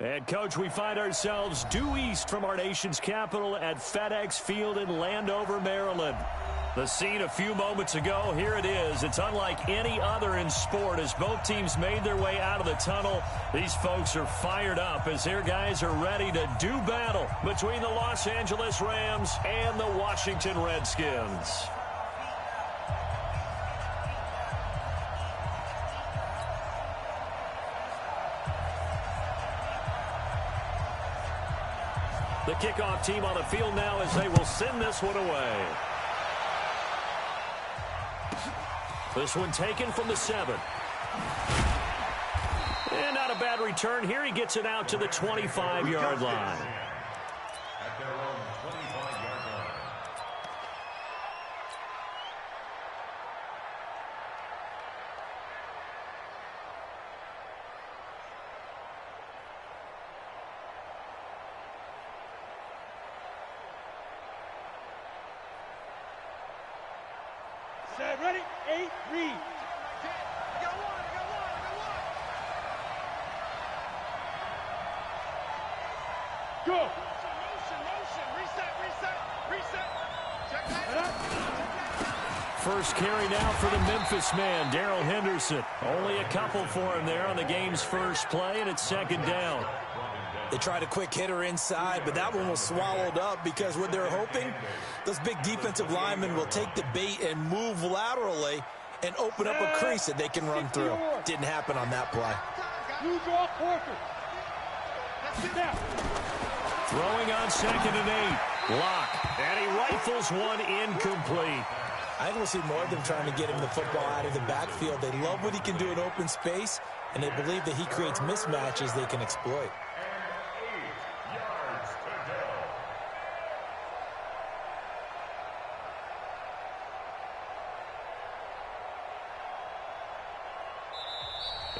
And, Coach, we find ourselves due east from our nation's capital at FedEx Field in Landover, Maryland. The scene a few moments ago, here it is. It's unlike any other in sport as both teams made their way out of the tunnel. These folks are fired up as their guys are ready to do battle between the Los Angeles Rams and the Washington Redskins. The kickoff team on the field now as they will send this one away. This one taken from the 7. And not a bad return here. He gets it out to the 25-yard line. At their own 25-yard line. Set, ready, 8, read. Go. Motion, reset. Check that. First carry now for the Memphis man, Darrell Henderson. Only a couple for him there on the game's first play, and it's second down. They tried a quick hitter inside, but that one was swallowed up because what they're hoping, those big defensive linemen will take the bait and move laterally and open up a crease that they can run through. Didn't happen on that play. Use off Porter. Snap. Throwing on 2nd and 8. Lock. And he rifles one incomplete. I think we'll see more of them trying to get him the football out of the backfield. They love what he can do in open space, and they believe that he creates mismatches they can exploit.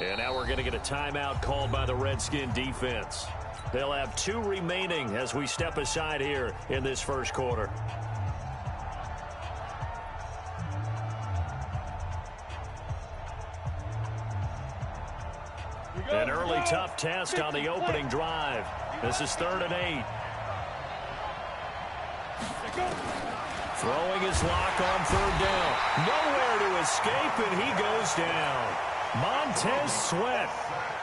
And now we're going to get a timeout called by the Redskin defense. They'll have 2 remaining as we step aside here in this first quarter. An early tough test on the opening drive. This is 3rd and 8. Throwing his lock on 3rd down. Nowhere to escape, and he goes down. Montez Sweat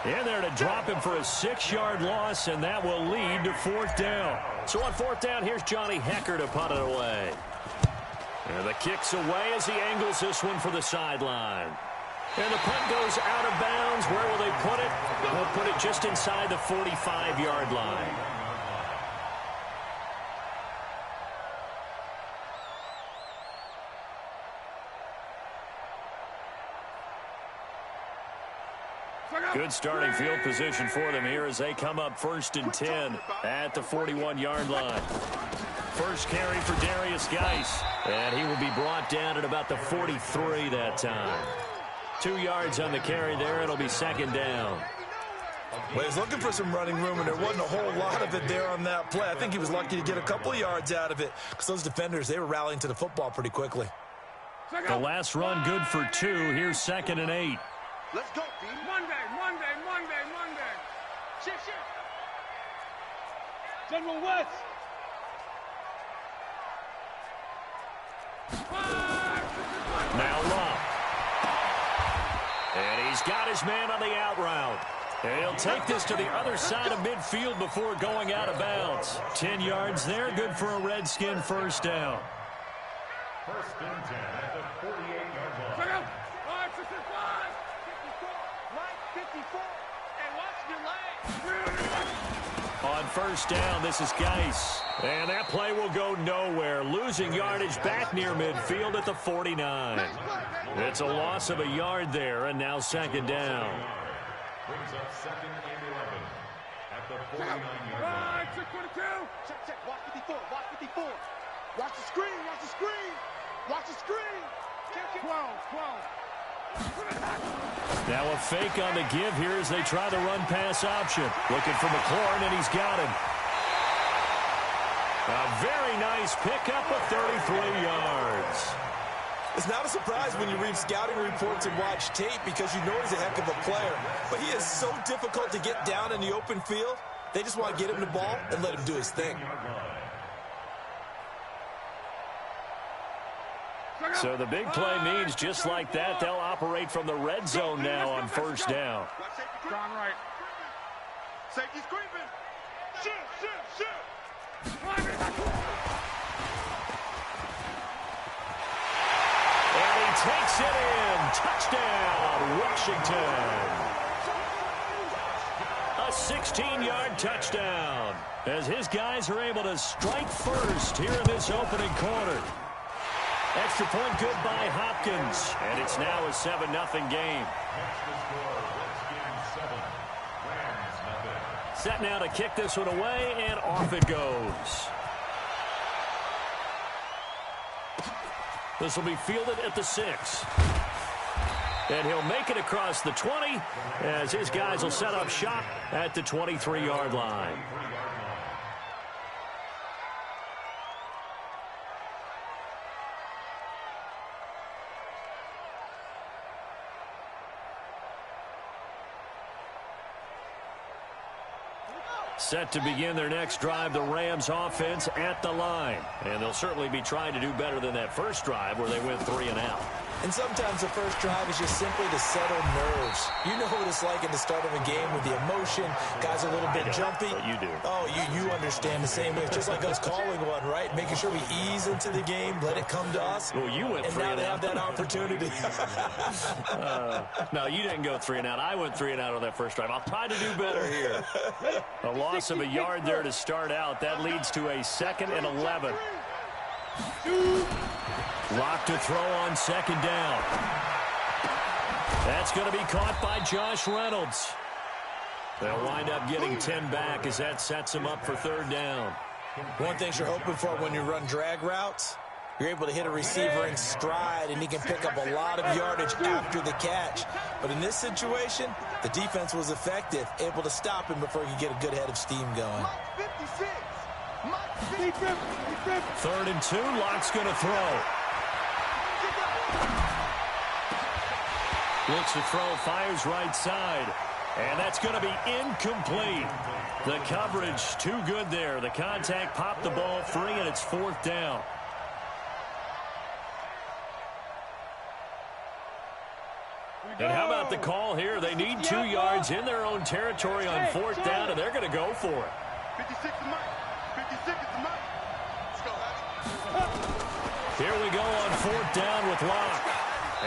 in there to drop him for a 6-yard loss, and that will lead to 4th down. So on 4th down, here's Johnny Hekker to punt it away. And the kick's away as he angles this one for the sideline. And the punt goes out of bounds. Where will they put it? They'll put it just inside the 45-yard line. Good starting field position for them here as they come up 1st and 10 at the 41-yard line. First carry for Darius Geis, and he will be brought down at about the 43 that time. 2 yards on the carry there. It'll be 2nd down. Well, he's looking for some running room, and there wasn't a whole lot of it there on that play. I think he was lucky to get a couple of yards out of it because those defenders, they were rallying to the football pretty quickly. The last run good for 2. Here's 2nd and 8. Let's go, B. Monday. Shift. General West. Now Love. And he's got his man on the out route. And he'll take this to the other side of midfield before going out of bounds. 10 yards there, good for a Redskin 1st down. 1st and 10 at the 48-yard line. 54, and watch your legs. On 1st down, this is Geis. And that play will go nowhere. Losing yardage back near midfield at the 49. It's a loss of a yard there, and now 2nd down. Brings up 2nd and 11 at the 49-yard line. Check. Watch 54. Watch the screen. Watch the screen. 12. Now a fake on the give here as they try the run-pass option. Looking for McLaurin, and he's got him. A very nice pickup of 33 yards. It's not a surprise when you read scouting reports and watch tape because you know he's a heck of a player. But he is so difficult to get down in the open field. They just want to get him the ball and let him do his thing. So the big play means just like that, they'll operate from the red zone now on first down. Gone right. Safety's creeping. Shoot. And he takes it in. Touchdown, Washington. A 16-yard touchdown as his guys are able to strike first here in this opening quarter. Extra point good by Hopkins, and it's now a 7-0 game. Set now to kick this one away, and off it goes. This will be fielded at the 6. And he'll make it across the 20 as his guys will set up shop at the 23-yard line. Set to begin their next drive, the Rams offense at the line. And they'll certainly be trying to do better than that first drive where they went 3 and out. And sometimes the first drive is just simply to settle nerves. You know what it's like at the start of a game with the emotion. Guys are a little bit jumpy. But you do. Oh, you understand the same way. It's just like us calling one, right? Making sure we ease into the game, let it come to us. Well, you went 3 and out. And now they have that opportunity. No, you didn't go 3 and out. I went 3 and out on that first drive. I'll try to do better here. A loss of a yard there to start out. That leads to a 2nd and 11. Lock to throw on 2nd down. That's going to be caught by Josh Reynolds. They'll wind up getting 10 back as that sets them up for 3rd down. One thing you're hoping for when you run drag routes, you're able to hit a receiver in stride, and he can pick up a lot of yardage after the catch. But in this situation, the defense was effective, able to stop him before he could get a good head of steam going. 3rd and 2, Lock's going to throw. Looks to throw, fires right side. And that's going to be incomplete. The coverage too good there. The contact popped the ball free, and it's 4th down. And how about the call here? They need 2 yards in their own territory on 4th down, and they're going to go for it. 56 is mine. 56 is mine. Let's go, Abby. Here we go on 4th down with Locke.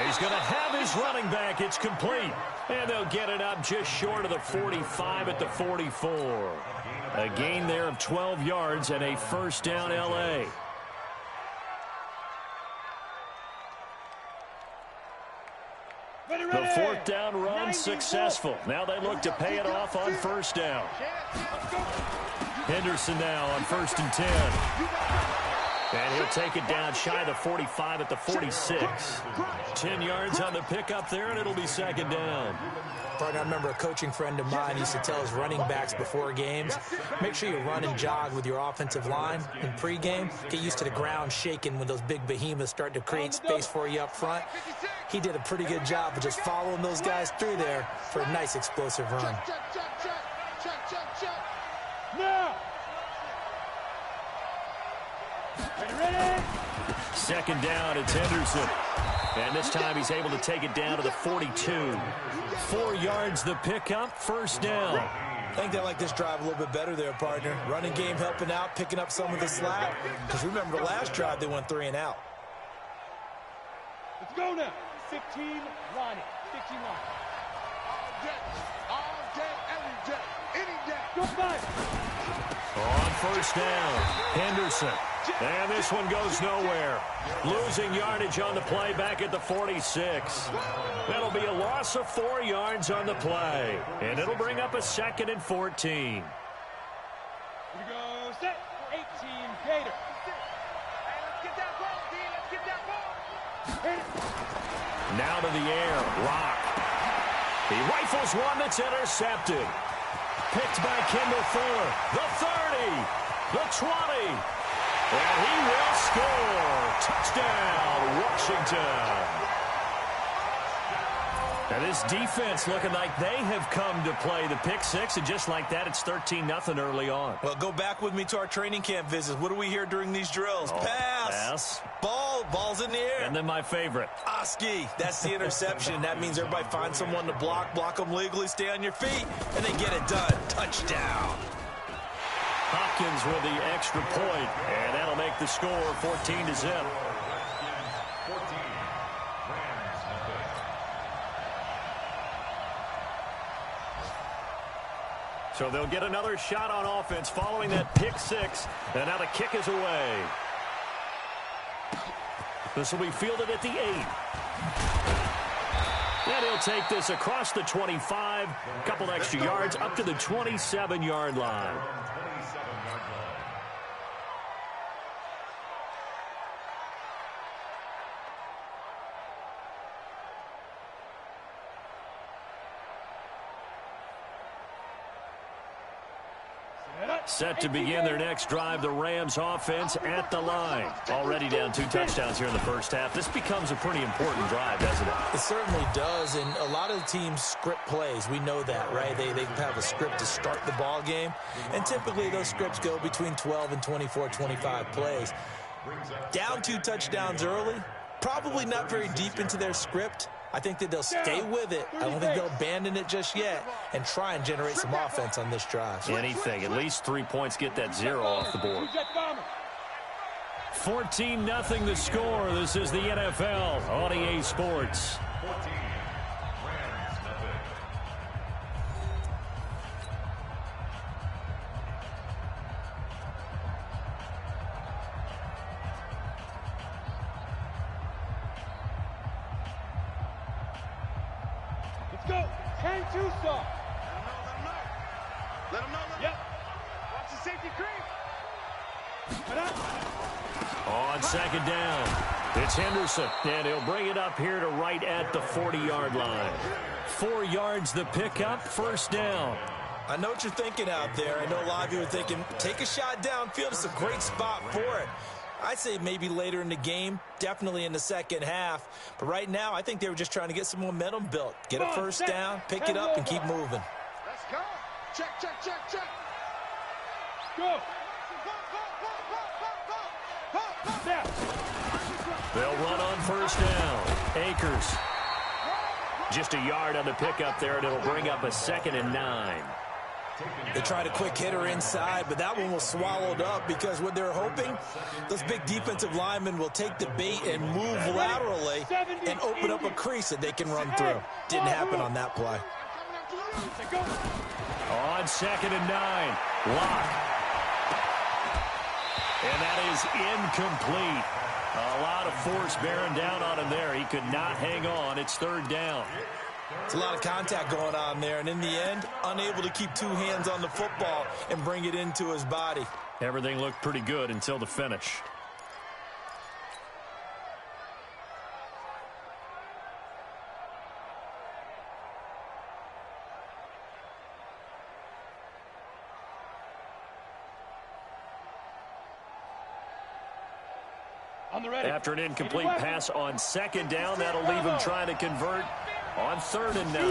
He's going to have his running back. It's complete. And they'll get it up just short of the 45 at the 44. A gain there of 12 yards and a 1st down L.A. The 4th down run successful. Now they look to pay it off on 1st down. Henderson now on 1st and 10. And he'll take it down shy of the 45 at the 46. 10 yards on the pickup there, and it'll be 2nd down. Partner, I remember a coaching friend of mine used to tell his running backs before games, make sure you run and jog with your offensive line in pregame. Get used to the ground shaking when those big behemoths start to create space for you up front. He did a pretty good job of just following those guys through there for a nice explosive run. Now. Ready? 2nd down, it's Henderson. And this time he's able to take it down to the 42. 4 yards the pickup, 1st down. I think they like this drive a little bit better there, partner. Running game helping out, picking up some of the slack. Because remember, the last drive they went 3 and out. Let's go now. 15 lining. 15 lining. All day, every day, any day. Go five. On 1st down, Henderson. And this one goes nowhere. Losing yardage on the play back at the 46. That'll be a loss of 4 yards on the play. And it'll bring up a 2nd and 14. Here we go. Set for 18. Gator. Hey, let's get that ball, D. Let's get that ball. Hit it. Now to the air. Lock. He rifles one that's intercepted. Picked by Kendall Fuller. The 30. The 20. And he will score. Touchdown, Washington. And this defense looking like they have come to play the pick six, and just like that, it's 13-0 early on. Well, go back with me to our training camp visits. What do we hear during these drills? Pass. Ball's in the air. And then my favorite. Oski, that's the interception. That means everybody finds someone to block them legally, stay on your feet, and they get it done. Touchdown. Hopkins with the extra point, and that'll make the score 14-0. So they'll get another shot on offense following that pick six, and now the kick is away. This will be fielded at the 8. And he'll take this across the 25, a couple extra yards up to the 27-yard line. Set to begin their next drive, the Rams offense at the line. Already down 2 touchdowns here in the first half. This becomes a pretty important drive, doesn't it? It certainly does, and a lot of the teams script plays. We know that, right? They have a script to start the ball game, and typically those scripts go between 12 and 24, 25 plays. Down 2 touchdowns early, probably not very deep into their script. I think that they'll stay with it. I don't think they'll abandon it just yet and try and generate some offense on this drive. Anything. At least 3 points get that 0 off the board. 14-0 the score. This is the NFL on EA Sports. Go! 10-2 saw. Let him know. Yep. Watch the safety creep. On second down, it's Henderson, and he'll bring it up here to right at the 40-yard line. 4 yards the pickup, first down. I know what you're thinking out there. I know a lot of you are thinking, take a shot downfield. It's a great spot for it. I'd say maybe later in the game, definitely in the second half. But right now, I think they were just trying to get some momentum built. Get a first down, pick it up, and keep moving. Let's go. Check. Go! They'll run on first down. Akers. Just a yard on the pickup there, and it'll bring up a 2nd and 9. They tried a quick hitter inside, but that one was swallowed up because what they're hoping, those big defensive linemen will take the bait and move laterally and open up a crease that they can run through. Didn't happen on that play. On 2nd and 9, Locke. And that is incomplete. A lot of force bearing down on him there. He could not hang on. It's 3rd down. It's a lot of contact going on there, and in the end, unable to keep 2 hands on the football and bring it into his body. Everything looked pretty good until the finish. After an incomplete pass on 2nd down, that'll leave him trying to convert on 3rd and 9.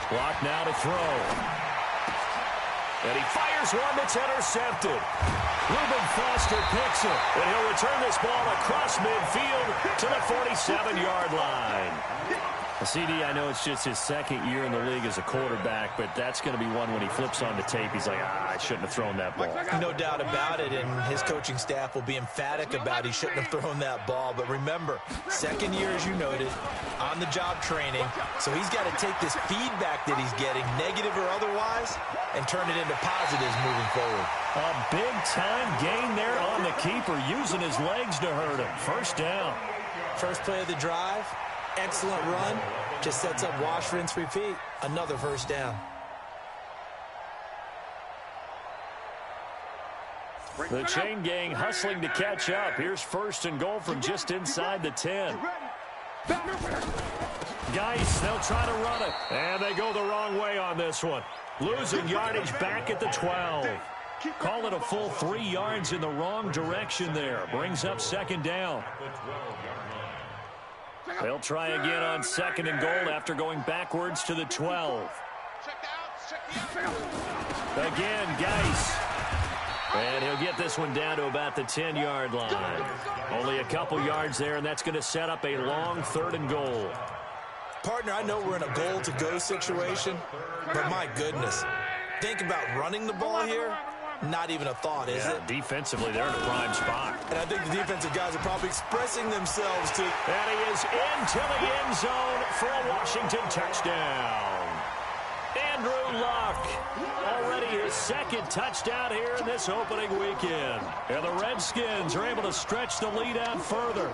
Clock now to throw. And he fires one that's intercepted. Reuben Foster picks it, and he'll return this ball across midfield to the 47-yard line. CD, I know it's just his 2nd year in the league as a quarterback, but that's going to be one when he flips on the tape. He's like, I shouldn't have thrown that ball. No doubt about it, and his coaching staff will be emphatic about he shouldn't have thrown that ball. But remember, 2nd year, as you noted, on-the-job training, so he's got to take this feedback that he's getting, negative or otherwise, and turn it into positives moving forward. A big-time gain there on the keeper, using his legs to hurt him. First down. First play of the drive. Excellent run. Just sets up wash, rinse, repeat. Another first down. The chain gang hustling to catch up. Here's 1st and goal from just inside the 10. Geis, they'll try to run it. And they go the wrong way on this one. Losing yardage back at the 12. Call it a full 3 yards in the wrong direction there. Brings up 2nd down. They'll try again on 2nd and goal after going backwards to the 12. Again, Geis. And he'll get this one down to about the 10-yard line. Only a couple yards there, and that's going to set up a long 3rd and goal. Partner, I know we're in a goal-to-go situation, but my goodness. Think about running the ball here. Not even a thought, is it? Defensively, they're in a prime spot. And I think the defensive guys are probably expressing themselves to... And he is into the end zone for a Washington touchdown. Andrew Luck, already his 2nd touchdown here in this opening weekend. And the Redskins are able to stretch the lead out further.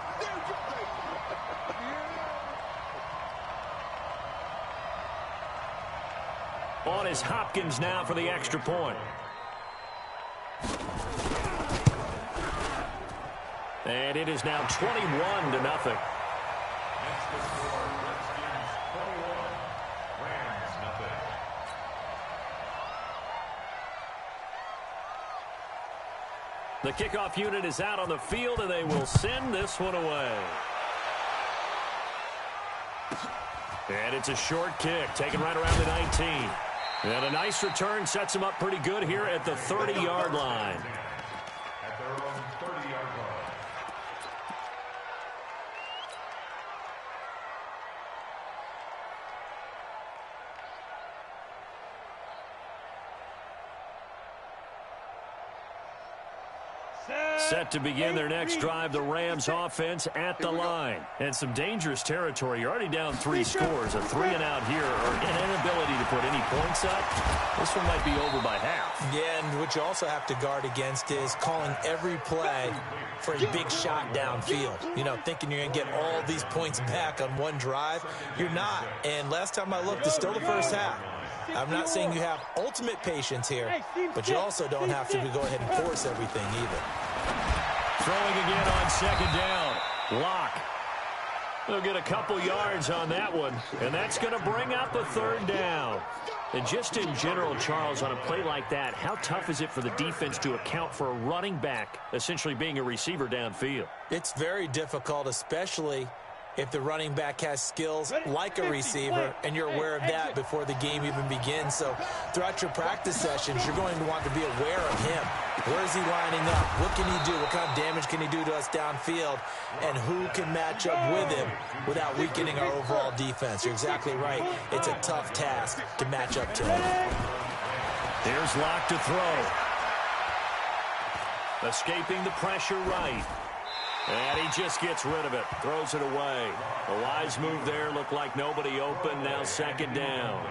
On is Hopkins now for the extra point. And it is now 21-0. Next to score, Redskins 21, Rams nothing. The kickoff unit is out on the field, and they will send this one away. And it's a short kick, taken right around the 19. And a nice return sets him up pretty good here at the 30-yard line. At their own 30-yard line. Set to begin their next drive, the Rams offense at the line. And some dangerous territory. You're already down 3 scores. A 3-and-out here, or an inability to put any points up. This one might be over by half. Yeah, and what you also have to guard against is calling every play for a big shot downfield. You know, thinking you're going to get all these points back on one drive. You're not. And last time I looked, it's still the first half. I'm not saying you have ultimate patience here, but you also don't have to go ahead and force everything either. Throwing again on 2nd down. Lock. They'll get a couple yards on that one, and that's going to bring up a 3rd down. And just in general, Charles, on a play like that, how tough is it for the defense to account for a running back essentially being a receiver downfield? It's very difficult, especially if the running back has skills like a receiver, and you're aware of that before the game even begins. So throughout your practice sessions, you're going to want to be aware of him. Where is he lining up? What can he do? What kind of damage can he do to us downfield? And who can match up with him without weakening our overall defense? You're exactly right. It's a tough task to match up to him. There's Lock to throw. Escaping the pressure right. And he just gets rid of it. Throws it away. A wise move there. Looked like nobody open. Now 2nd down.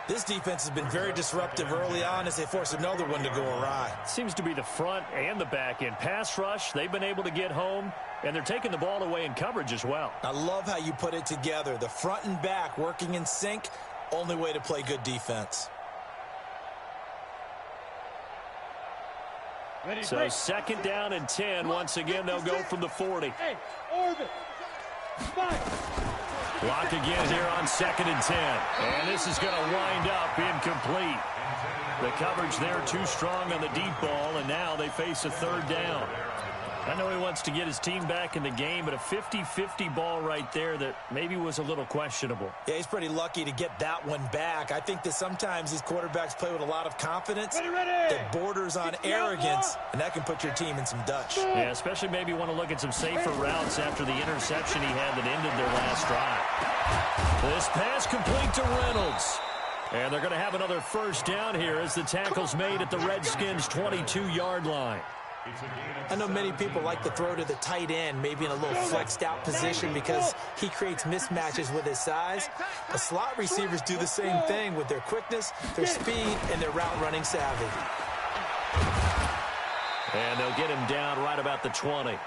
This defense has been very disruptive early on as they force another one to go awry. Seems to be the front and the back end. Pass rush, they've been able to get home, and they're taking the ball away in coverage as well. I love how you put it together. The front and back working in sync. Only way to play good defense. So 2nd down and 10. Once again, they'll go from the 40. Lock again here on 2nd and 10. And this is going to wind up incomplete. The coverage there too strong on the deep ball, and now they face a 3rd down. I know he wants to get his team back in the game, but a 50-50 ball right there that maybe was a little questionable. Yeah, he's pretty lucky to get that one back. I think that sometimes these quarterbacks play with a lot of confidence that borders on arrogance, and that can put your team in some Dutch. Yeah, especially maybe want to look at some safer routes after the interception he had that ended their last drive. This pass complete to Reynolds. And they're going to have another 1st down here as the tackle's made at the Redskins' 22-yard line. I know many people like to throw to the tight end, maybe in a little flexed out position because he creates mismatches with his size. The slot receivers do the same thing with their quickness, their speed, and their route running savvy. And they'll get him down right about the 20.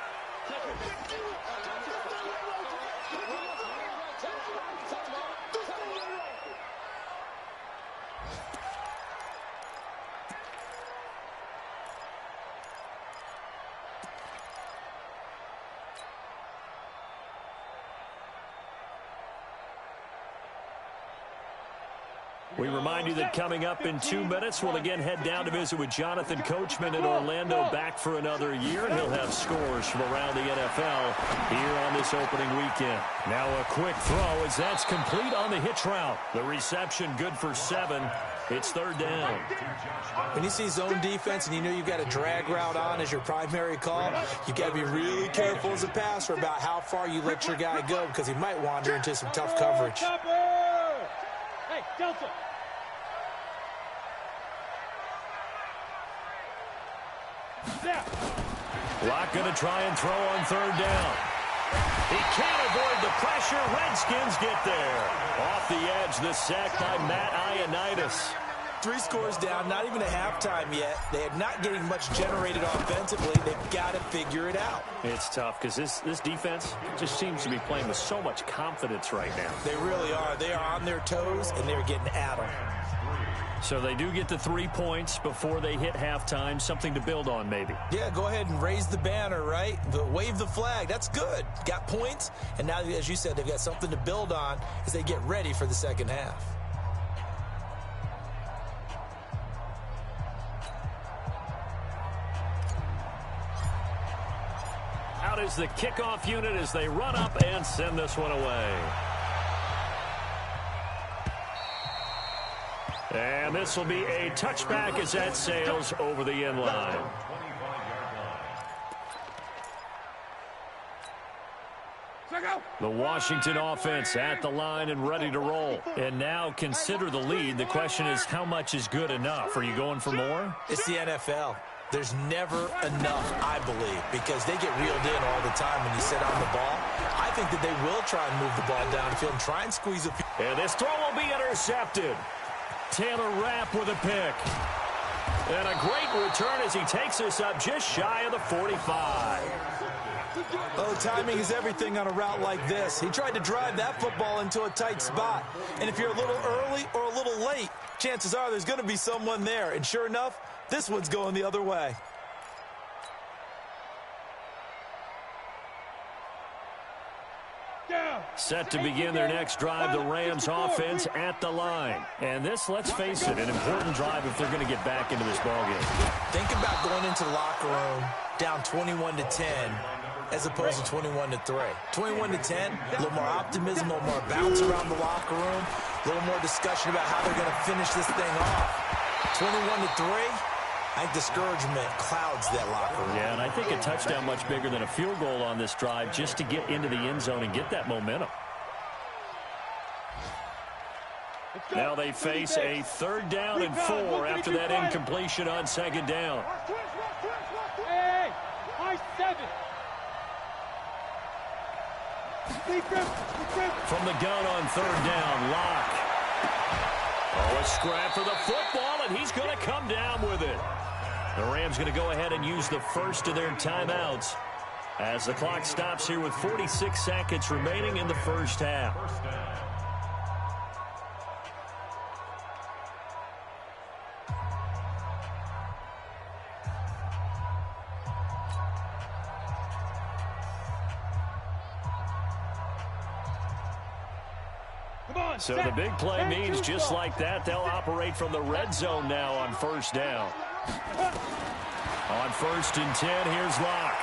We remind you that coming up in 2 minutes, we'll again head down to visit with Jonathan Coachman in Orlando, back for another year. He'll have scores from around the NFL here on this opening weekend. Now a quick throw as that's complete on the hitch route. The reception good for 7. It's third down. When you see zone defense and you know you've got a drag route on as your primary call, you've got to be really careful as a passer about how far you let your guy go because he might wander into some tough coverage. Hey, Delta. Locke going to try and throw on third down. He can't avoid the pressure. Redskins get there. Off the edge, the sack by Matt Ioannidis. 3 scores down, not even a halftime yet. They are not getting much generated offensively. They've got to figure it out. It's tough because this defense just seems to be playing with so much confidence right now. They really are. They are on their toes, and they're getting at them. So they do get the 3 points before they hit halftime. Something to build on, maybe. Yeah, go ahead and raise the banner, right? Wave the flag. That's good. Got points, and now, as you said, they've got something to build on as they get ready for the second half. Out is the kickoff unit as they run up and send this one away. And this will be a touchback as that sails over the end line. The Washington offense at the line and ready to roll. And now consider the lead. The question is, how much is good enough? Are you going for more? It's the NFL. There's never enough, I believe, because they get reeled in all the time when you sit on the ball. I think that they will try and move the ball downfield and try and squeeze a few. And this throw will be intercepted. Taylor Rapp with a pick. And a great return as he takes us up just shy of the 45. Oh, timing is everything on a route like this. He tried to drive that football into a tight spot. And if you're a little early or a little late, chances are there's going to be someone there. And sure enough, this one's going the other way. Set to begin their next drive, the Rams offense at the line. And this, let's face it, an important drive if they're going to get back into this ballgame. Think about going into the locker room down 21-10 as opposed to 21-3. 21-10, a little more optimism, a little more bounce around the locker room, a little more discussion about how they're going to finish this thing off. 21-3. I think discouragement clouds that locker room. Yeah, and I think a touchdown much bigger than a field goal on this drive just to get into the end zone and get that momentum. Now they face a 3rd down and 4 after that incompletion on 2nd down. Hey, high 7. From the gun on 3rd down, Locke. Oh, a scrap for the football, and he's going to come down with it. The Rams going to go ahead and use the first of their timeouts as the clock stops here with 46 seconds remaining in the first half. So the big play means just like that, they'll operate from the red zone now on 1st down. On 1st and 10, here's Locke.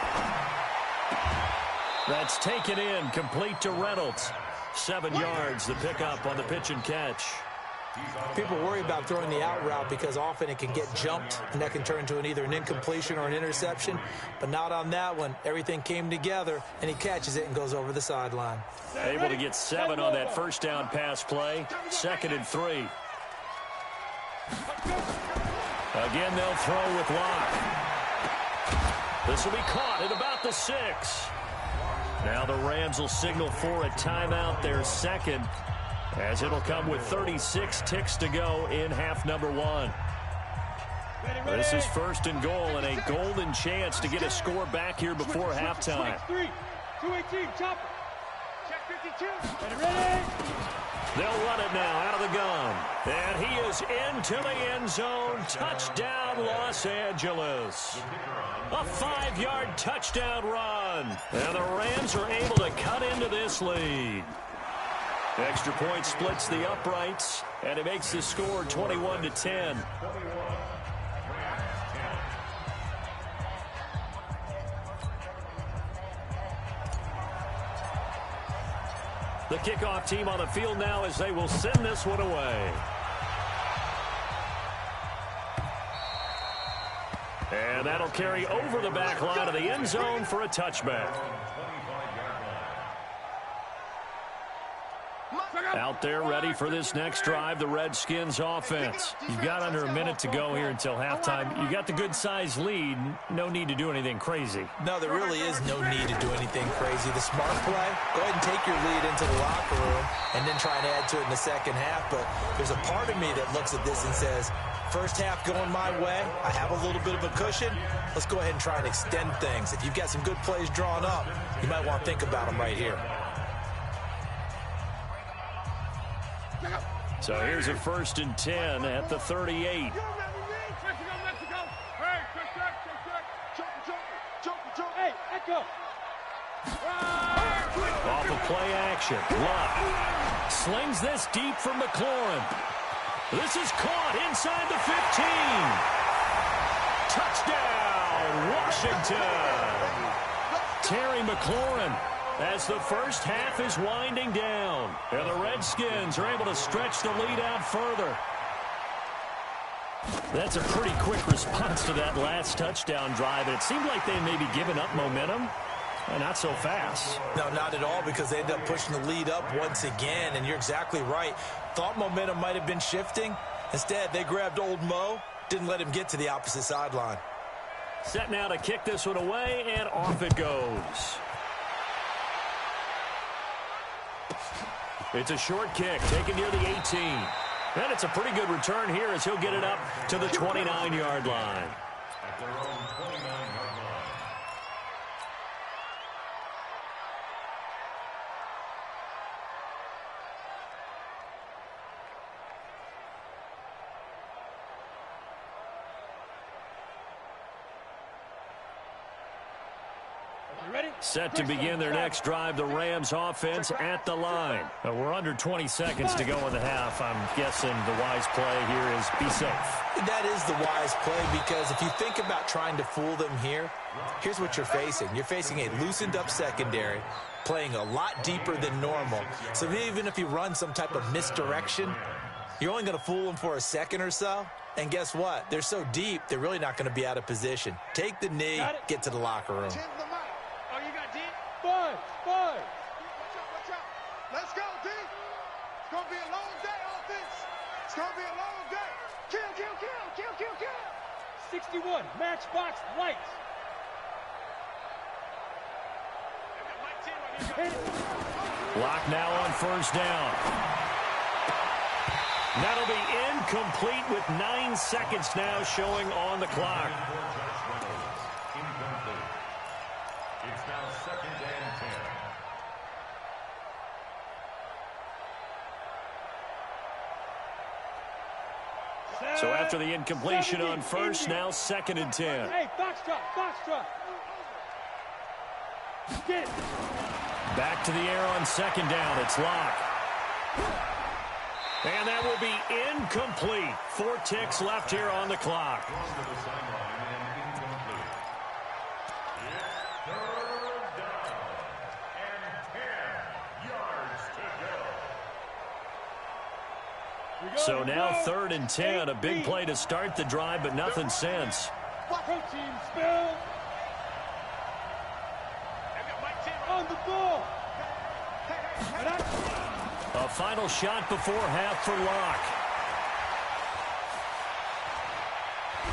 That's taken in, complete to Reynolds. 7 yards, the pickup on the pitch and catch. People worry about throwing the out route because often it can get jumped, and that can turn into either an incompletion or an interception. But not on that one. Everything came together, and he catches it and goes over the sideline. Able to get 7 on that 1st down pass play. 2nd and 3. Again, they'll throw with Locke. This will be caught at about the 6. Now the Rams will signal for a timeout, their 2nd, as it'll come with 36 ticks to go in half number 1. This is 1st and goal and a golden chance to get a score back here before halftime. 218, chopper. Check 52. Ready. They'll run it now out of the gun. And he is into the end zone. Touchdown, Los Angeles. A 5-yard touchdown run. And the Rams are able to cut into this lead. Extra point splits the uprights. And it makes the score 21-10. The kickoff team on the field now as they will send this one away. And that'll carry over the back line of the end zone for a touchback. Out there ready for this next drive, the Redskins offense. You've got under a minute to go here until halftime. You got the good-sized lead. No need to do anything crazy. No, there really is no need to do anything crazy. The smart play, go ahead and take your lead into the locker room and then try and add to it in the second half. But there's a part of me that looks at this and says, first half going my way, I have a little bit of a cushion. Let's go ahead and try and extend things. If you've got some good plays drawn up, you might want to think about them right here. So here's a 1st and 10 at the 38. Hey, Echo. Off of play action. Luck slings this deep for McLaurin. This is caught inside the 15. Touchdown, Washington. Terry McLaurin, as the first half is winding down. And the Redskins are able to stretch the lead out further. That's a pretty quick response to that last touchdown drive. And it seemed like they may be giving up momentum. Not so fast. No, not at all, because they ended up pushing the lead up once again. And you're exactly right. Thought momentum might have been shifting. Instead, they grabbed old Mo, didn't let him get to the opposite sideline. Set now to kick this one away, and off it goes. It's a short kick, taken near the 18. And it's a pretty good return here as he'll get it up to the 29-yard line. At their own 29-yard line. Set to begin their next drive, the Rams offense at the line. We're under 20 seconds to go in the half. I'm guessing the wise play here is be safe. That is the wise play, because if you think about trying to fool them here, here's what you're facing. You're facing a loosened up secondary, playing a lot deeper than normal. So even if you run some type of misdirection, you're only going to fool them for a second or so. And guess what? They're so deep, they're really not going to be out of position. Take the knee, get to the locker room. Buzz. Watch out. Let's go, D. It's going to be a long day, offense. It's going to be a long day. Kill. 61, matchbox lights. Lock now on first down. That'll be incomplete with 9 seconds now showing on the clock. It's now 2nd and 10. So after the incompletion on first, now 2nd and 10. Hey, Foxtrot. Get it. Back to the air on 2nd down. It's Locke. And that will be incomplete. 4 ticks left here on the clock. To the sideline and incomplete. It's 3rd down and 10 yards to go. So now 3rd and 10. A big play to start the drive, but nothing since. Protein spill. On the ball. A final shot before half for Locke.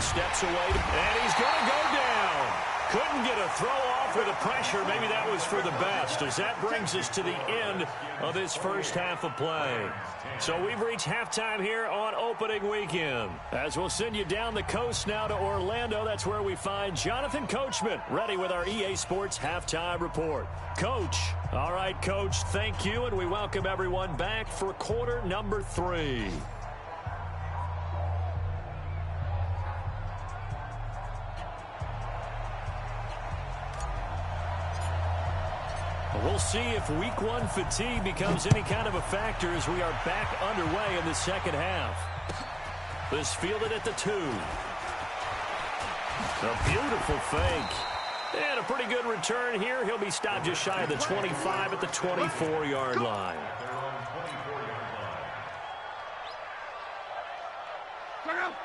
Steps away, and he's going to go down. Couldn't get a throw off with the pressure. Maybe that was for the best, as that brings us to the end of this first half of play. So we've reached halftime here on opening weekend. As we'll send you down the coast now to Orlando, that's where we find Jonathan Coachman ready with our EA Sports Halftime Report. Coach. All right, Coach, thank you, and we welcome everyone back for quarter number 3. We'll see if week one fatigue becomes any kind of a factor as we are back underway in the second half. This fielded at the 2. A beautiful fake. And a pretty good return here. He'll be stopped just shy of the 25 at the 24-yard line.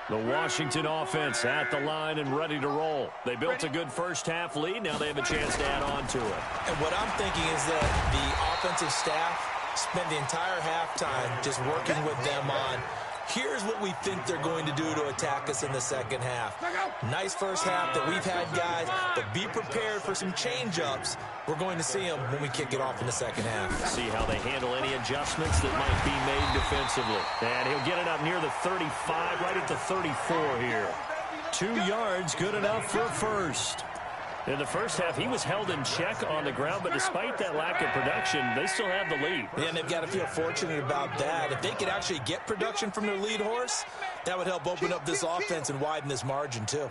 The Washington offense at the line and ready to roll. They built a good first-half lead. Now they have a chance to add on to it. And what I'm thinking is that the offensive staff spent the entire halftime just working with them on, here's what we think they're going to do to attack us in the second half. Nice first half that we've had, guys, but be prepared for some change-ups. We're going to see them when we kick it off in the second half. See how they handle any adjustments that might be made defensively. And he'll get it up near the 35, right at the 34 here. 2 yards, good enough for a first. In the first half, he was held in check on the ground, but despite that lack of production, they still have the lead. Yeah, and they've got to feel fortunate about that. If they could actually get production from their lead horse, that would help open up this offense and widen this margin, too.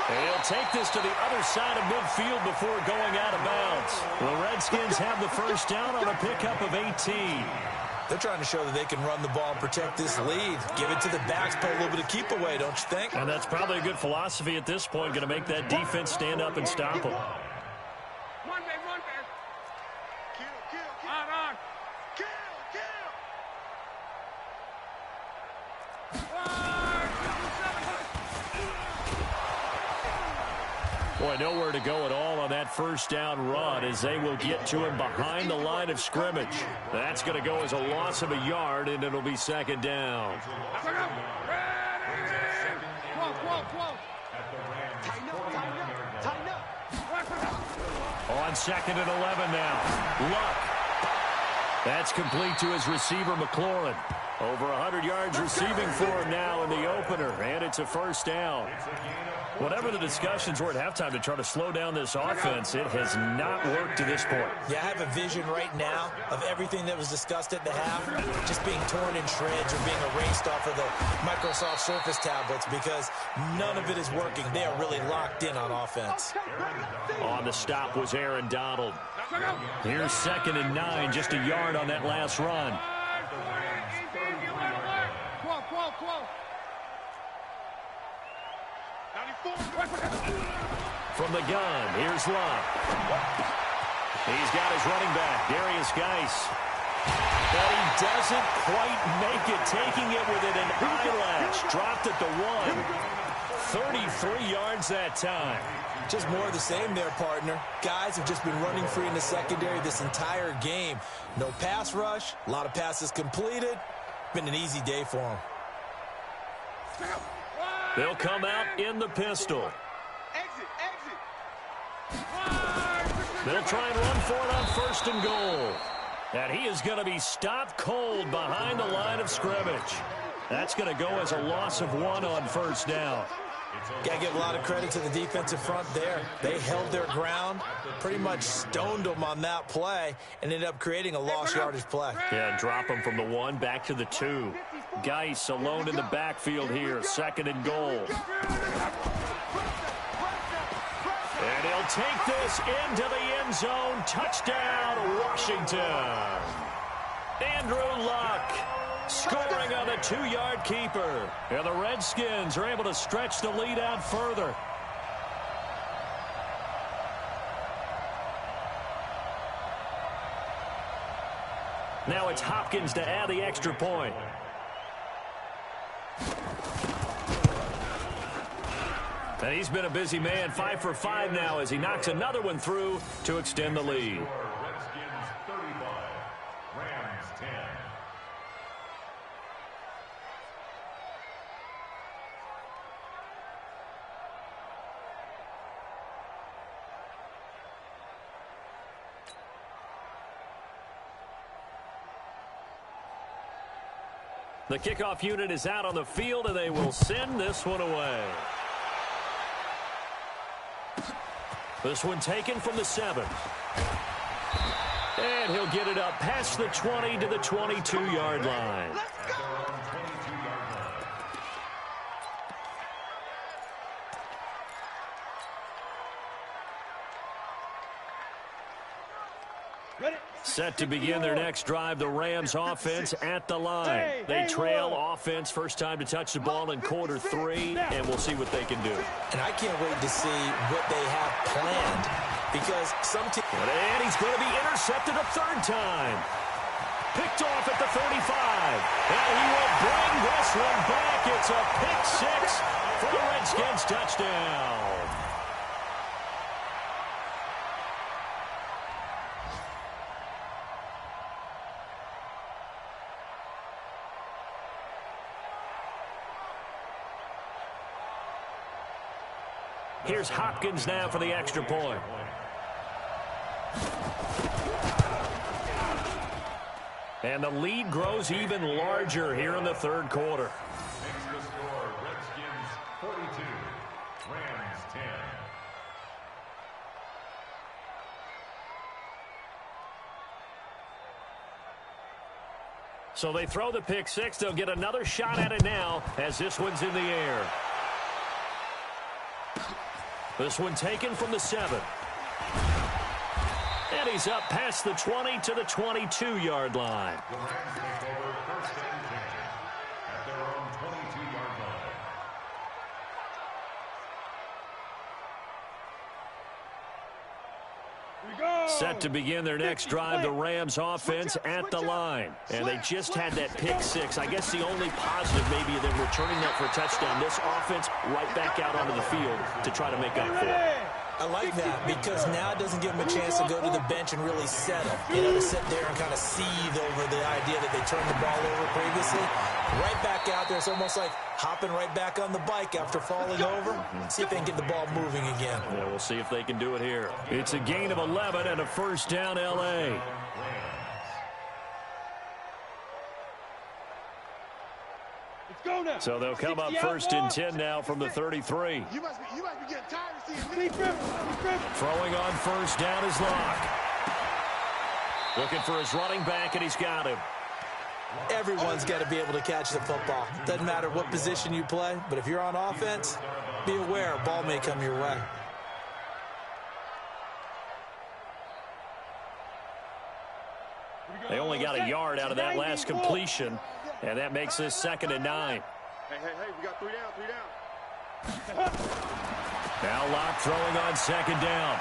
He'll take this to the other side of midfield before going out of bounds. The Redskins have the first down on a pickup of 18. They're trying to show that they can run the ball and protect this lead. Give it to the backs, play a little bit of keep away, don't you think? And that's probably a good philosophy at this point, going to make that defense stand up and stop them. One back. Kill. On. Kill. Boy, nowhere to go at all on that first down run as they will get to him behind the line of scrimmage. That's going to go as a loss of a yard, and it'll be second down. On second and 11 now. Luck. That's complete to his receiver, McLaurin. Over 100 yards receiving for him now in the opener, and it's a first down. Whatever the discussions were at halftime to try to slow down this offense, it has not worked to this point. Yeah, I have a vision right now of everything that was discussed at the half just being torn in shreds or being erased off of the Microsoft Surface tablets because none of it is working. They are really locked in on offense. On the stop was Aaron Donald. Here's second and 9, just a yard on that last run. From the gun, here's Luck. He's got his running back, Darius Geis. But he doesn't quite make it, taking it within an eyelash. Dropped at the 1. 33 yards that time. Just more of the same there, partner. Guys have just been running free in the secondary this entire game. No pass rush, a lot of passes completed. Been an easy day for them. They'll come out in the pistol. Exit. They'll try and run for it on first and goal. And he is going to be stopped cold behind the line of scrimmage. That's going to go as a loss of 1 on first down. Got to give a lot of credit to the defensive front there. They held their ground, pretty much stoned them on that play, and ended up creating a lost yardage play. Yeah, drop him from the 1 back to the 2. Geis alone in the backfield here, second and goal. And he'll take this into the end zone. Touchdown, Washington. Andrew Luck scoring on the 2-yard keeper. And the Redskins are able to stretch the lead out further. Now it's Hopkins to add the extra point. And he's been a busy man, 5 for 5 now as he knocks another one through to extend the lead. Redskins 35, Rams 10. The kickoff unit is out on the field, and they will send this one away. This one taken from the 7. And he'll get it up past the 20 to the 22-yard line. Set to begin their next drive, the Rams offense at the line. They trail offense, first time to touch the ball in quarter 3, and we'll see what they can do. And I can't wait to see what they have planned, because some teams... And he's going to be intercepted a third time. Picked off at the 35. And he will bring this one back. It's a pick 6 for the Redskins touchdown. Here's Hopkins now for the extra point. And the lead grows even larger here in the third quarter. Makes the score Redskins 42, Rams 10. So they throw the pick 6. They'll get another shot at it now as this one's in the air. This one taken from the 7. And he's up past the 20 to the 22-yard line. The Rams take over first and 10 at their own 22-yard line. Set to begin their next drive, the Rams offense at the line. And they just had that pick 6. I guess the only positive maybe of them returning that for a touchdown. This offense right back out onto the field to try to make up for it. I like that, because now it doesn't give them a chance to go to the bench and really settle. You know, to sit there and kind of seethe over the idea that they turned the ball over previously. Right back out there. It's almost like hopping right back on the bike after falling over. See if they can get the ball moving again. Yeah, we'll see if they can do it here. It's a gain of 11 and a first down, L.A. So they'll come up first and 10 now from the 33. You must be getting tired of seeing me. Throwing on first down is Locke. Looking for his running back, and he's got him. Everyone's got to be able to catch the football. Doesn't matter what position you play, but if you're on offense, be aware a ball may come your way. They only got a yard out of that last completion, and that makes this 2nd and 9. Hey, we got 3 down. Now Locke throwing on 2nd down.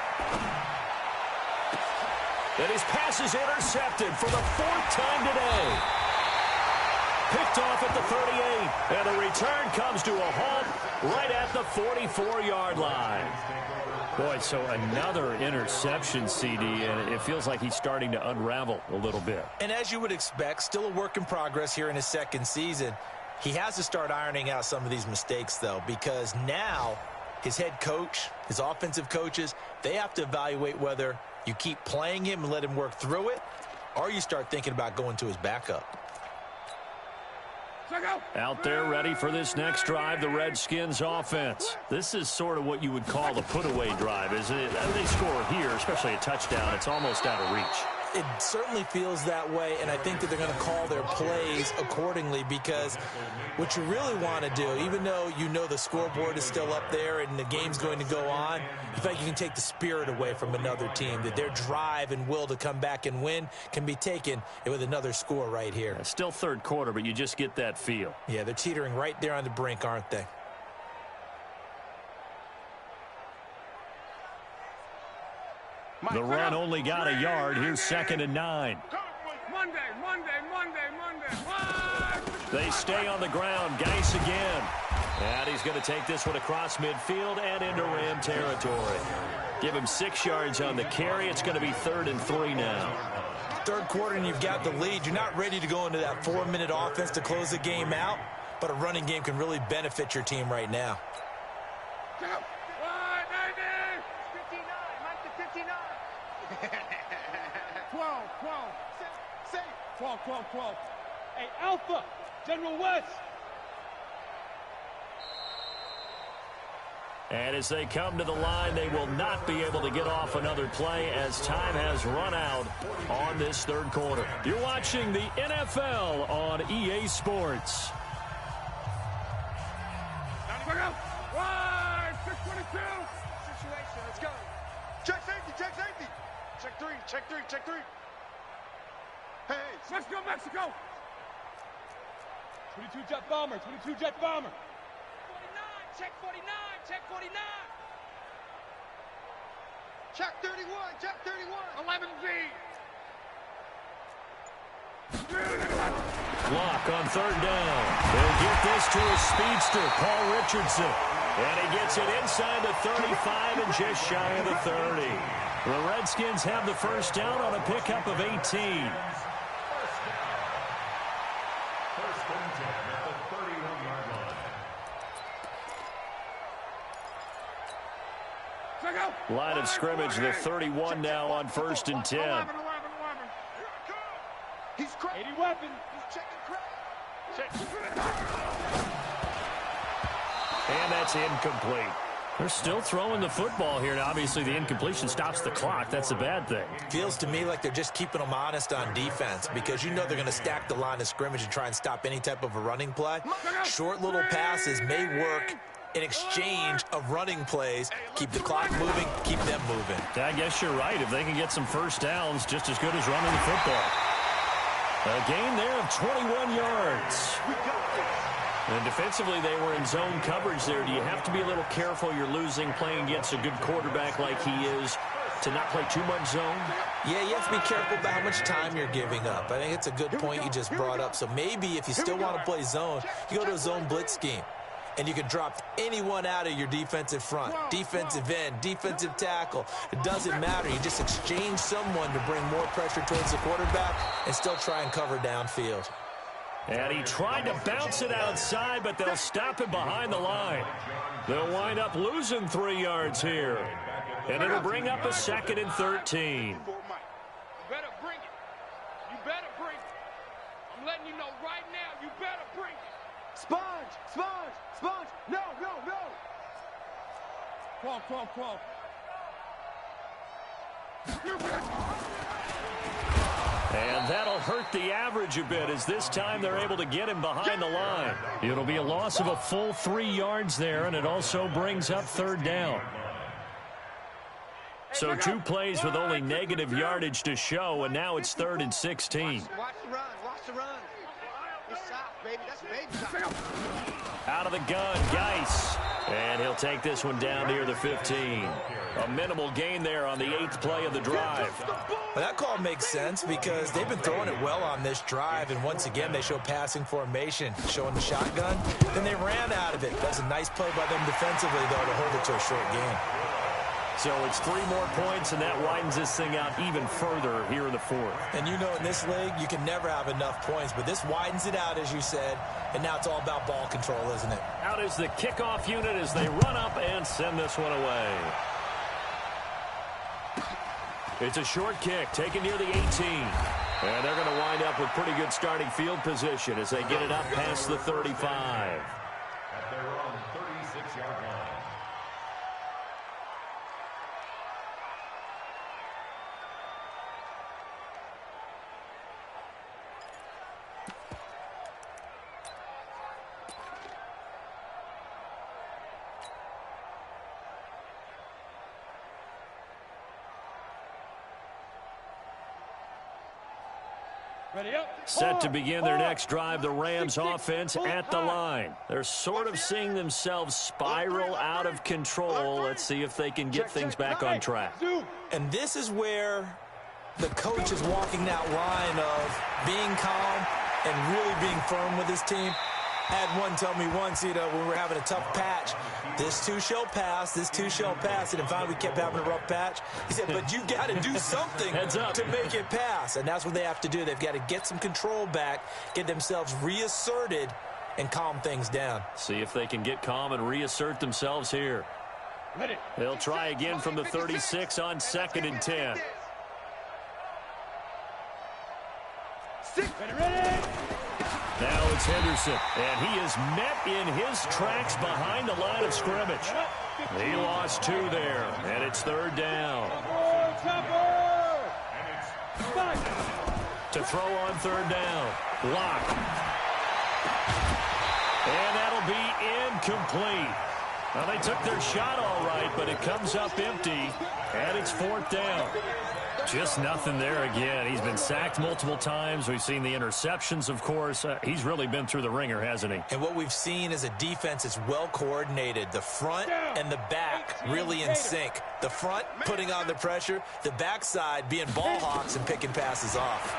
And his pass is intercepted for the 4th time today. Picked off at the 38, and the return comes to a halt right at the 44-yard line. Boy, so another interception, CD, and it feels like he's starting to unravel a little bit. And as you would expect, still a work in progress here in his 2nd season. He has to start ironing out some of these mistakes, though, because now his head coach, his offensive coaches, they have to evaluate whether you keep playing him and let him work through it, or you start thinking about going to his backup. Out there ready for this next drive, the Redskins offense. This is sort of what you would call a put-away drive, isn't it? They score here, especially a touchdown. It's almost out of reach. It certainly feels that way, and I think that they're going to call their plays accordingly, because what you really want to do, even though you know the scoreboard is still up there and the game's going to go on, you think you can take the spirit away from another team, that their drive and will to come back and win can be taken with another score right here. It's still 3rd quarter, but you just get that feel. Yeah, they're teetering right there on the brink, aren't they? The run only got a yard. Here's 2nd and 9. Monday. They stay on the ground. Geis again. And he's going to take this one across midfield and into Ram territory. Give him 6 yards on the carry. It's going to be 3rd and 3 now. 3rd quarter and you've got the lead. You're not ready to go into that 4-minute offense to close the game out, but a running game can really benefit your team right now. 12. Hey, Alpha, General West. And as they come to the line, they will not be able to get off another play as time has run out on this 3rd quarter. You're watching the NFL on EA Sports. 622. Situation, let's go. Check safety. Check 3. Hey, Let's go, Mexico! 22 jet bomber, 22 jet bomber. 49, check 49, check 49. check 31, check 31. 11Z. Clock on third down. They'll get this to a speedster, Paul Richardson. And he gets it inside the 35 and just shy of the 30. The Redskins have the first down on a pickup of 18. First and 10 at the 31-yard line. Check out. Line of scrimmage, the 31 now on first and 10. 11. He's cracked. 80 weapon. He's checking crack. Check. And that's incomplete. They're still throwing the football here. Now, obviously, the incompletion stops the clock. That's a bad thing. Feels to me like they're just keeping them honest on defense because you know they're going to stack the line of scrimmage and try and stop any type of a running play. Short little passes may work in exchange of running plays. Keep the clock moving, keep them moving. I guess you're right. If they can get some first downs, just as good as running the football. A gain there of 21 yards. And defensively, they were in zone coverage there. Do you have to be a little careful? You're losing playing against a good quarterback like he is to not play too much zone? Yeah, you have to be careful about how much time you're giving up. I think it's a good point you just brought up. So maybe if you still want to play zone, you go to a zone blitz scheme. And you can drop anyone out of your defensive front, defensive end, defensive tackle. It doesn't matter. You just exchange someone to bring more pressure towards the quarterback and still try and cover downfield. And he tried to bounce it outside, but they'll stop him behind the line. They'll wind up losing 3 yards here. And it'll bring up a 2nd and 13. You better bring it. You better bring it. I'm letting you know right now, you better bring it. Sponge, sponge, sponge. No, no, no. Crawl. And that'll hurt the average a bit as this time they're able to get him behind the line. It'll be a loss of a full 3 yards there, and it also brings up third down. So 2 plays with only negative yardage to show, and now it's 3rd and 16. Watch the run, watch the run. It's soft, baby. That's baby soft. Out of the gun, Geis. And he'll take this one down near the 15. A minimal gain there on the 8th play of the drive. Well, that call makes sense because they've been throwing it well on this drive, and once again they show passing formation, showing the shotgun. Then they ran out of it. That was a nice play by them defensively, though, to hold it to a short gain. So it's 3 more points, and that widens this thing out even further here in the 4th. And you know in this league, you can never have enough points, but this widens it out, as you said, and now it's all about ball control, isn't it? Out is the kickoff unit as they run up and send this one away. It's a short kick taken near the 18. And they're going to wind up with pretty good starting field position as they get it up past the 35. At their own 36-yard line. Ready up. Set to begin their next drive, the Rams offense at the line. They're sort of seeing themselves spiral out of control. Let's see if they can get things back on track. And this is where the coach is walking that line of being calm and really being firm with his team. I had one tell me once, when we were having a tough patch, this too shall pass, this too shall pass, and finally we kept having a rough patch. He said, but you got to do something to make it pass, and that's what they have to do. They've got to get some control back, get themselves reasserted, and calm things down. See if they can get calm and reassert themselves here. They'll try again from the 36 on 2nd and 10. Ready. Now it's Henderson, and he is met in his tracks behind the line of scrimmage. He lost 2 there, and it's 3rd down. To throw on 3rd down. Lock. And that'll be incomplete. Well, they took their shot all right, but it comes up empty, and it's 4th down. Just nothing there again. He's been sacked multiple times. We've seen the interceptions, of course. He's really been through the ringer, hasn't he? And what we've seen is a defense that's well coordinated. The front and the back really in sync. The front putting on the pressure. The backside being ball hawks and picking passes off.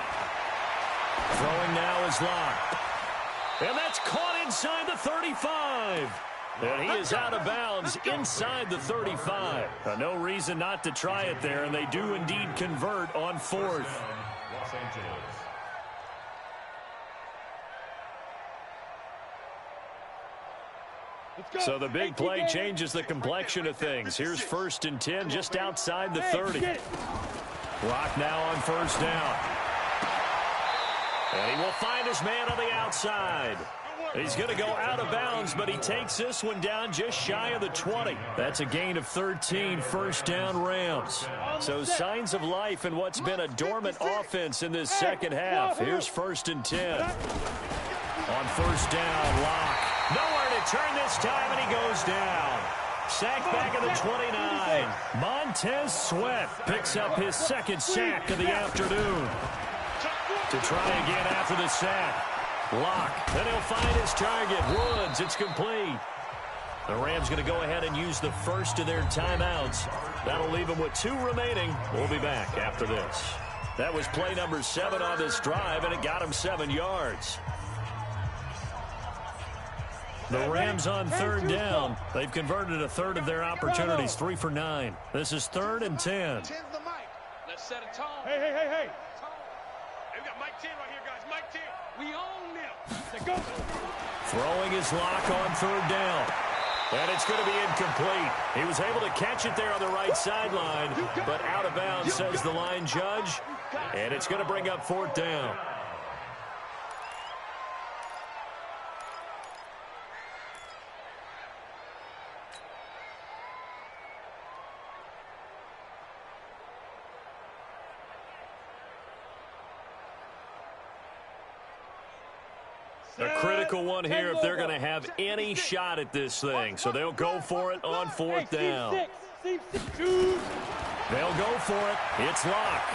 Throwing now is Locke. And that's caught inside the 35. And he is out of bounds inside the 35. No reason not to try it there, and they do indeed convert on fourth. Los Angeles. So the big play changes the complexion of things. Here's 1st and 10 just outside the 30. Locke now on first down. And he will find his man on the outside. He's going to go out of bounds, but he takes this one down just shy of the 20. That's a gain of 13, first down Rams. So signs of life in what's been a dormant offense in this second half. Here's 1st and 10. On first down, Locke. Nowhere to turn this time, and he goes down. Sacked back at the 29. Montez Sweat picks up his second sack of the afternoon. To try again after the sack. Locke, then he'll find his target. Woods, it's complete. The Rams going to go ahead and use the first of their timeouts. That'll leave them with 2 remaining. We'll be back after this. That was play number 7 on this drive, and it got him 7 yards. The Rams on third down. They've converted a third of their opportunities, 3 for 9. This is 3rd and 10. Let's set a tone. Hey. Hey, we got Mike 10 right here, guys. Mike 10. We own them. Let's go. Throwing his Locke on third down. And it's going to be incomplete. He was able to catch it there on the right sideline, but out of bounds, says the line judge. And it's going to bring up 4th down. A critical one here if they're going to have any shot at this thing. So they'll go for it on 4th down. They'll go for it. It's Locke.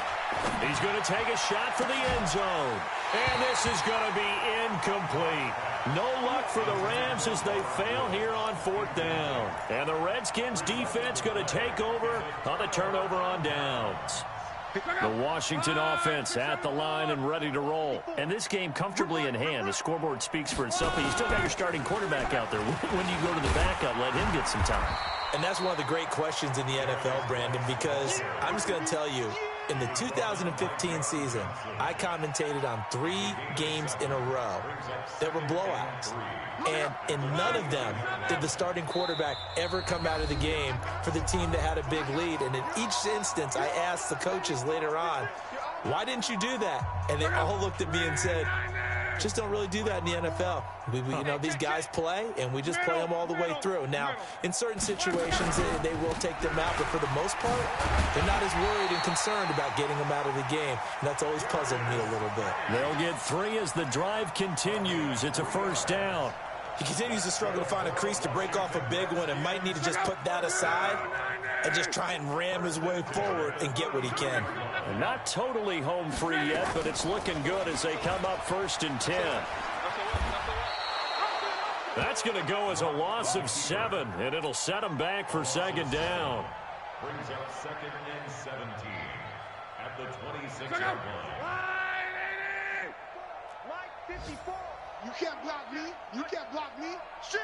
He's going to take a shot for the end zone. And this is going to be incomplete. No luck for the Rams as they fail here on 4th down. And the Redskins defense going to take over on the turnover on downs. The Washington offense at the line and ready to roll. And this game comfortably in hand. The scoreboard speaks for itself, but you still got your starting quarterback out there. When do you go to the backup, let him get some time? And that's one of the great questions in the NFL, Brandon, because I'm just going to tell you, in the 2015 season, I commentated on 3 games in a row that were blowouts. And in none of them did the starting quarterback ever come out of the game for the team that had a big lead. And in each instance, I asked the coaches later on, why didn't you do that? And they all looked at me and said, just don't really do that in the NFL. You know, these guys play, and we just play them all the way through. Now, in certain situations, they will take them out, but for the most part, they're not as worried and concerned about getting them out of the game. And that's always puzzled me a little bit. They'll get 3 as the drive continues. It's a 1st down. He continues to struggle to find a crease to break off a big one and might need to just put that aside and just try and ram his way forward and get what he can. And not totally home free yet, but it's looking good as they come up 1st and 10. That's going to go as a loss of 7, and it'll set them back for 2nd down. Brings up 2nd and 17 at the 26-yard line. Mike 54. You can't block me. You can't block me. Shit.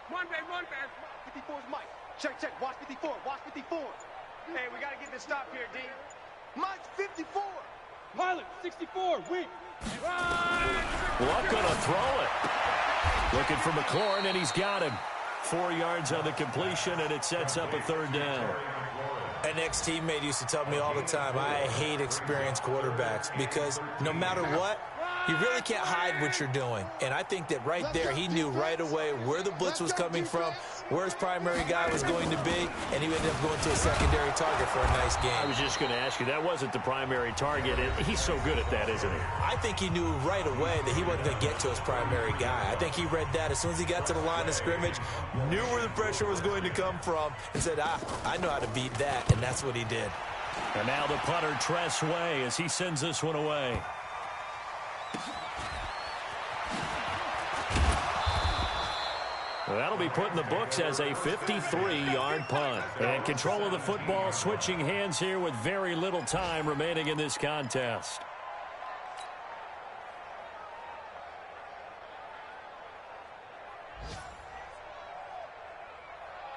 Run back. 54 is Mike. Check. Watch 54. Hey, we got to get this stop here, D. Mike's 54. Pilot, 64, wing. Luck going to throw it. Looking for McLaurin, and he's got him. 4 yards on the completion, and it sets up a 3rd down. An ex-teammate used to tell me all the time, I hate experienced quarterbacks because no matter what, You really can't hide what you're doing. And I think that right there, he knew right away where the blitz was coming from, where his primary guy was going to be, and he ended up going to a secondary target for a nice game. I was just going to ask you, that wasn't the primary target. He's so good at that, isn't he? I think he knew right away that he wasn't going to get to his primary guy. I think he read that as soon as he got to the line of scrimmage, knew where the pressure was going to come from, and said, I know how to beat that, and that's what he did. And now the punter, Tress Way, as he sends this one away. Well, that'll be put in the books as a 53-yard punt. And control of the football switching hands here with very little time remaining in this contest.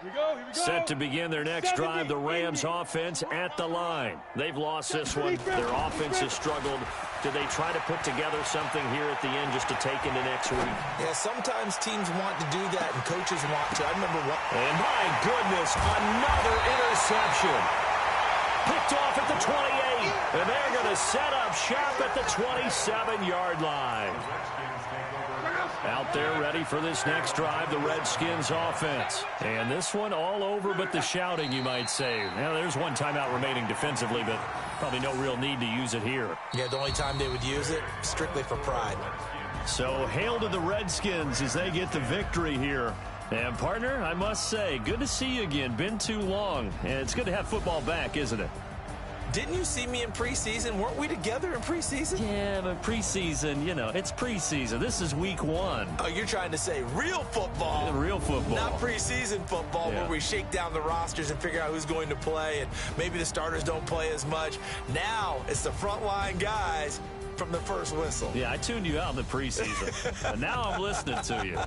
Here we go. Set to begin their next drive, the Rams offense at the line. They've lost this one. Their offense has struggled. Do they try to put together something here at the end just to take into next week? Yeah, sometimes teams want to do that and coaches want to. I remember one. And my goodness, another interception. Picked off at the 28. And they're going to set up shop at the 27-yard line. Out there ready for this next drive, the Redskins offense. And this one all over but the shouting, you might say. Now, there's one timeout remaining defensively, but probably no real need to use it here. Yeah, the only time they would use it, strictly for pride. So, hail to the Redskins as they get the victory here. And, partner, I must say, good to see you again. Been too long. And it's good to have football back, isn't it? Didn't you see me in preseason? Weren't we together in preseason? Yeah, but preseason, you know, it's preseason. This is week 1. Oh, you're trying to say real football. Real football. Not preseason football where we shake down the rosters and figure out who's going to play, and maybe the starters don't play as much. Now it's the frontline guys from the first whistle. Yeah, I tuned you out in the preseason. And now I'm listening to you.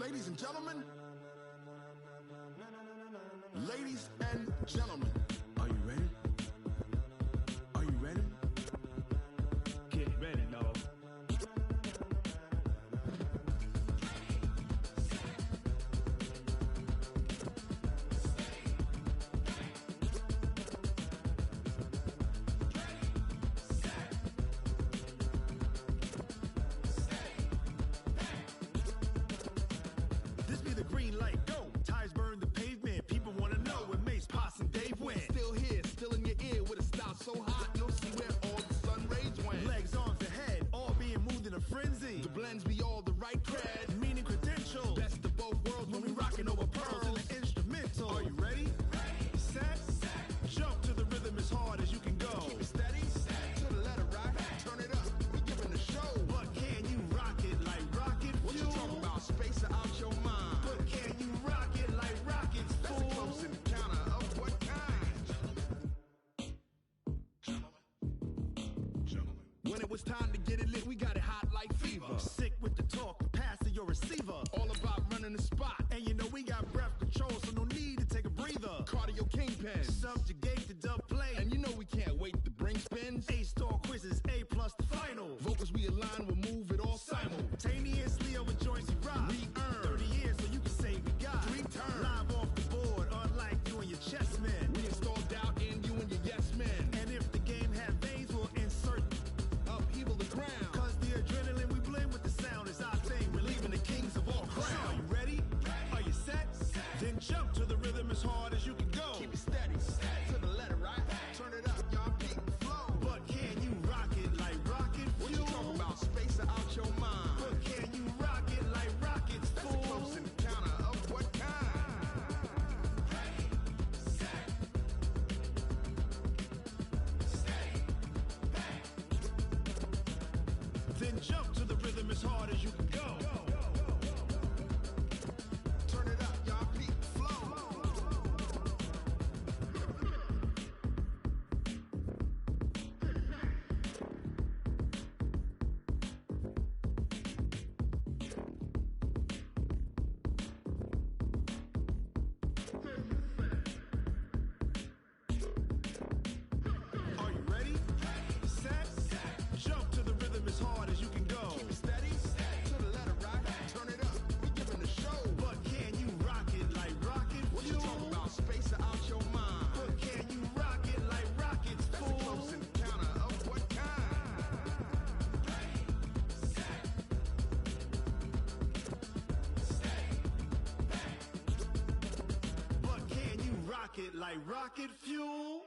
Ladies and gentlemen, are you ready? Are you ready? Get ready, dog. This be the green light, go. Tires burn the pavement. People want to know when Mace, Poss, and Dave went. Still When it was time to get it lit, we got it hot like fever. Sick with the talk, pass to your receiver. All about running the spot. And you know we got breath control, so no need to take a breather. Cardio kingpin. Subjugate the dub play. And you know we can't wait to bring spins. A-star quizzes, A+ the final. Vocals we align, we'll move it all simultaneously over joints we rock. We earn 30 years so you can say we got 3 turns. Live off the board, unlike you and your chess men. We install doubt in you and your yes men. And if the game had veins, we'll insert upheaval the ground. Cause the adrenaline we blend with the sound is our thing. We're leaving the kings of all crowns. Are you ready? Are you set? Then jump to the rhythm as hard as you can go. Keep it steady, to the letter, right? Turn it up, y'all, peak the flow. But can you rock it like rocket fuel? What you talking about? Space it out your mind. But can you rock it like rockets, That's fool? a close encounter of what kind? Then jump to the rhythm as hard as you can go. Turn it up, y'all, peak the flow. Are you ready? Set? Jump to the rhythm as hard as you can go. Keep it steady, to the letter, right? Turn it up, we giving the show. But can you rock it like rocket What you fuel? talking about? Space it out your mind. But can you rock it like rockets, That's a fool? close encounter of what kind? But can you rock it like rocket fuel?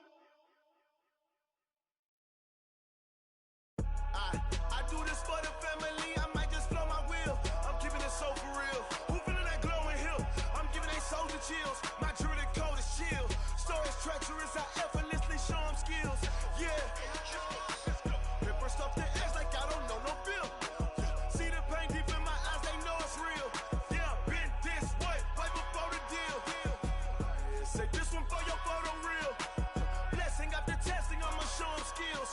I do this for the family, I might just blow my wheel. I'm keeping it so for real. Who feeling that glowing hill? I'm giving they soldier chills. My jewelry code is chill. Stories treacherous, I effortlessly show them skills. Yeah. Hit first off the edge like I don't know no feel. See the pain deep in my eyes, they know it's real. Yeah, been this way, right before the deal. Say this one for your photo real. Blessing after testing, I'ma show them skills.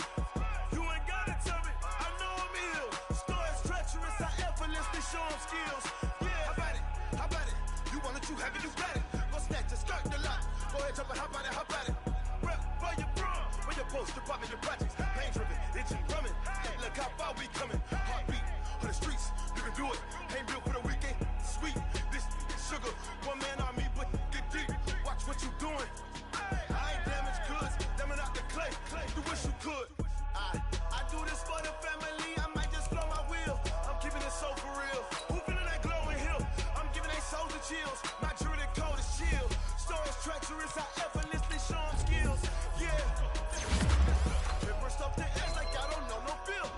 You ain't gotta tell me, I know I'm ill. Stories treacherous, I effortlessly show them skills. Yeah, how about it? How about it? You want it, you have it, you got it. Go snatch it, skirt the lot. Go ahead, jump it, how about it? How about it? Rep for your bro, for your poster, popping your projects. Pain driven, itching, drumming. Look how far we coming. Heartbeat on the streets, you can do it. Ain't built for the weekend. Sweet, this sugar, one man army, but get deep. Watch what you doing. I ain't damaged goods, damn it out the clay. You wish you could. I do this for the family, I might just blow my wheel. I'm keeping it so for real. Who feeling that glowing hill? I'm giving they soldier chills. My jewelry code is chill. Stories treacherous, I effortlessly show them skills. Yeah. Hit first off the edge like I don't know no feel.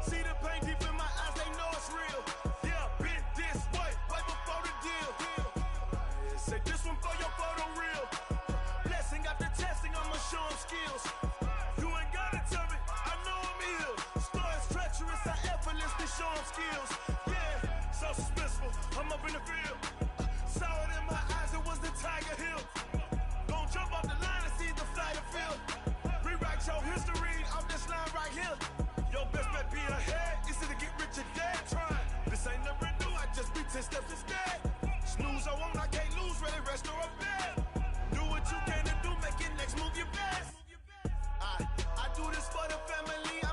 See the pain deep in my eyes, they know it's real. Yeah, been this way, right before the deal. Say this one for your photo real. Blessing after testing, I'ma show them skills. You ain't gotta tell me, I know I'm ill. Stories treacherous, I effortlessly show them skills. Yeah, so suspenseful, I'm up in the field. Saw it in my eyes, it was the Tiger Hill. Gon' jump off the line and see the flight of field. Rewrite your history off this line right here. Your best bet be ahead, easy to get rich or dead trying. This ain't never new, I just be 10 steps instead. Snooze I won't, I can't lose, ready, rest or a bed. Do what you can to do, make your next move your best. I do this for the family, I